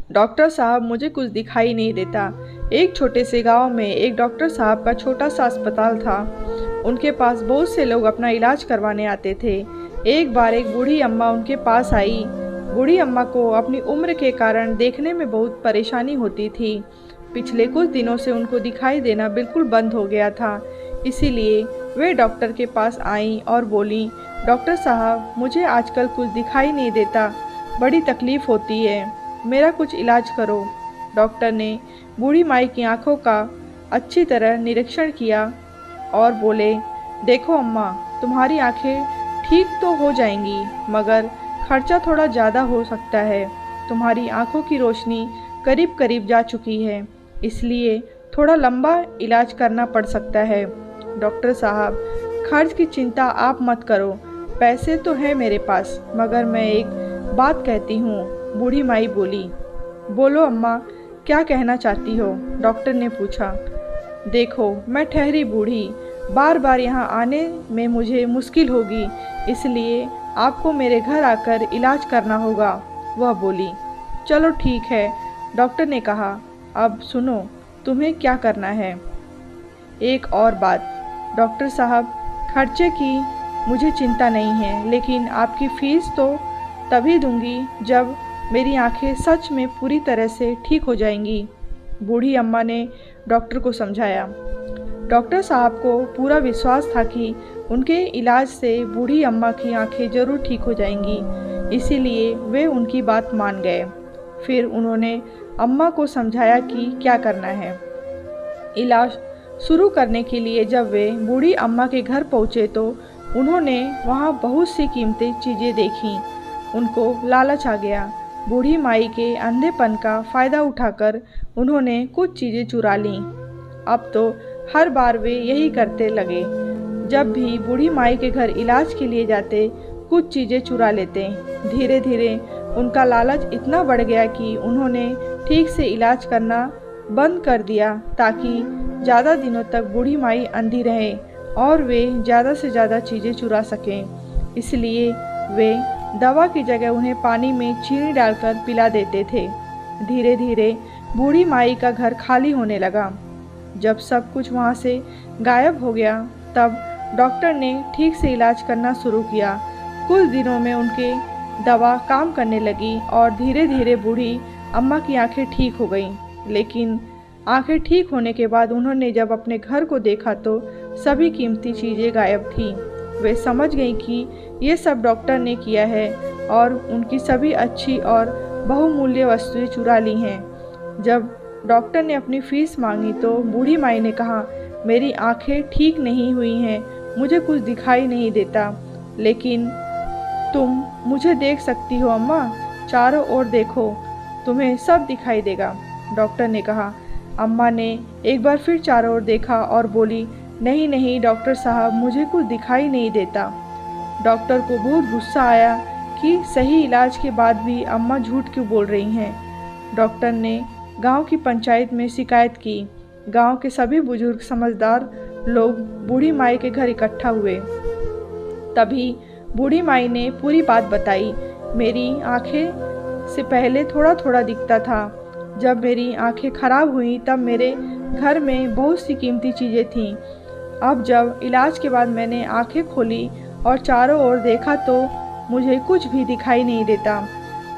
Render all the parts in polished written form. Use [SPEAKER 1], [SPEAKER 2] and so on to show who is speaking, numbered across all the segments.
[SPEAKER 1] Doctor साहब मुझे कुछ दिखाई नहीं देता। एक छोटे से गांव में एक डॉक्टर साहब का छोटा सा अस्पताल था। उनके पास बहुत से लोग अपना इलाज करवाने आते थे। एक बार एक बूढ़ी अम्मा उनके पास आई। बूढ़ी अम्मा को अपनी उम्र के कारण देखने में बहुत परेशानी होती थी। पिछले कुछ दिनों से उनको दिखाई देना बिल्कुल बंद हो गया था। इसीलिए वे डॉक्टर के पास आईं और बोलीं, डॉक्टर साहब मुझे आजकल कुछ दिखाई नहीं देता, बड़ी तकलीफ़ होती है, मेरा कुछ इलाज करो। डॉक्टर ने बूढ़ी माई की आंखों का अच्छी तरह निरीक्षण किया और बोले, देखो अम्मा, तुम्हारी आंखें ठीक तो हो जाएंगी, मगर खर्चा थोड़ा ज़्यादा हो सकता है। तुम्हारी आंखों की रोशनी करीब करीब जा चुकी है, इसलिए थोड़ा लंबा इलाज करना पड़ सकता है। डॉक्टर साहब, खर्च की चिंता आप मत करो, पैसे तो हैं मेरे पास, मगर मैं एक बात कहती हूँ। बूढ़ी माई बोली। बोलो अम्मा, क्या कहना चाहती हो? डॉक्टर ने पूछा। देखो, मैं ठहरी बूढ़ी, बार बार यहाँ आने में मुझे मुश्किल होगी, इसलिए आपको मेरे घर आकर इलाज करना होगा, वह बोली। चलो ठीक है, डॉक्टर ने कहा। अब सुनो, तुम्हें क्या करना है। एक और बात, डॉक्टर साहब, खर्चे की मुझे चिंता नहीं है, लेकिन आपकी फ़ीस तो तभी दूंगी जब मेरी आंखें सच में पूरी तरह से ठीक हो जाएंगी, बूढ़ी अम्मा ने डॉक्टर को समझाया। डॉक्टर साहब को पूरा विश्वास था कि उनके इलाज से बूढ़ी अम्मा की आंखें जरूर ठीक हो जाएंगी, इसीलिए वे उनकी बात मान गए। फिर उन्होंने अम्मा को समझाया कि क्या करना है। इलाज शुरू करने के लिए जब वे बूढ़ी अम्मा के घर पहुँचे तो उन्होंने वहाँ बहुत सी कीमती चीज़ें देखीं। उनको लालच आ गया। बूढ़ी माई के अंधेपन का फ़ायदा उठाकर उन्होंने कुछ चीज़ें चुरा लीं। अब तो हर बार वे यही करते लगे। जब भी बूढ़ी माई के घर इलाज के लिए जाते, कुछ चीज़ें चुरा लेते। धीरे धीरे उनका लालच इतना बढ़ गया कि उन्होंने ठीक से इलाज करना बंद कर दिया, ताकि ज़्यादा दिनों तक बूढ़ी माई अंधी रहे और वे ज़्यादा से ज़्यादा चीज़ें चुरा सकें। इसलिए वे दवा की जगह उन्हें पानी में चीनी डालकर पिला देते थे। धीरे धीरे बूढ़ी माई का घर खाली होने लगा। जब सब कुछ वहाँ से गायब हो गया, तब डॉक्टर ने ठीक से इलाज करना शुरू किया। कुछ दिनों में उनके दवा काम करने लगी और धीरे धीरे बूढ़ी अम्मा की आंखें ठीक हो गईं। लेकिन आंखें ठीक होने के बाद उन्होंने जब अपने घर को देखा तो सभी कीमती चीज़ें गायब थीं। वे समझ गईं कि ये सब डॉक्टर ने किया है और उनकी सभी अच्छी और बहुमूल्य वस्तुएं चुरा ली हैं। जब डॉक्टर ने अपनी फ़ीस मांगी तो बूढ़ी माई ने कहा, मेरी आंखें ठीक नहीं हुई हैं, मुझे कुछ दिखाई नहीं देता, लेकिन तुम मुझे देख सकती हो अम्मा, चारों ओर देखो, तुम्हें सब दिखाई देगा, डॉक्टर ने कहा। अम्मा ने एक बार फिर चारों ओर देखा और बोली, नहीं नहीं डॉक्टर साहब, मुझे कुछ दिखाई नहीं देता। डॉक्टर को बहुत गुस्सा आया कि सही इलाज के बाद भी अम्मा झूठ क्यों बोल रही हैं। डॉक्टर ने गांव की पंचायत में शिकायत की। गांव के सभी बुजुर्ग समझदार लोग बूढ़ी माई के घर इकट्ठा हुए। तभी बूढ़ी माई ने पूरी बात बताई। मेरी आंखें से पहले थोड़ा थोड़ा दिखता था। जब मेरी आंखें खराब हुई तब मेरे घर में बहुत सी कीमती चीज़ें थीं। अब जब इलाज के बाद मैंने आंखें खोली और चारों ओर देखा तो मुझे कुछ भी दिखाई नहीं देता,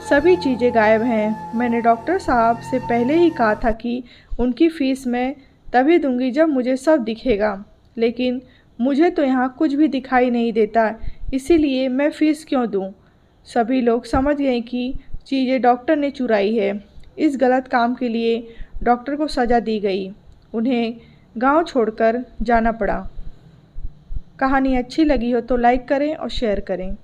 [SPEAKER 1] सभी चीज़ें गायब हैं। मैंने डॉक्टर साहब से पहले ही कहा था कि उनकी फ़ीस मैं तभी दूंगी जब मुझे सब दिखेगा, लेकिन मुझे तो यहाँ कुछ भी दिखाई नहीं देता, इसीलिए मैं फ़ीस क्यों दूँ। सभी लोग समझ गए कि चीज़ें डॉक्टर ने चुराई है। इस गलत काम के लिए डॉक्टर को सज़ा दी गई। उन्हें गांव छोड़कर जाना पड़ा। कहानी अच्छी लगी हो तो लाइक करें और शेयर करें।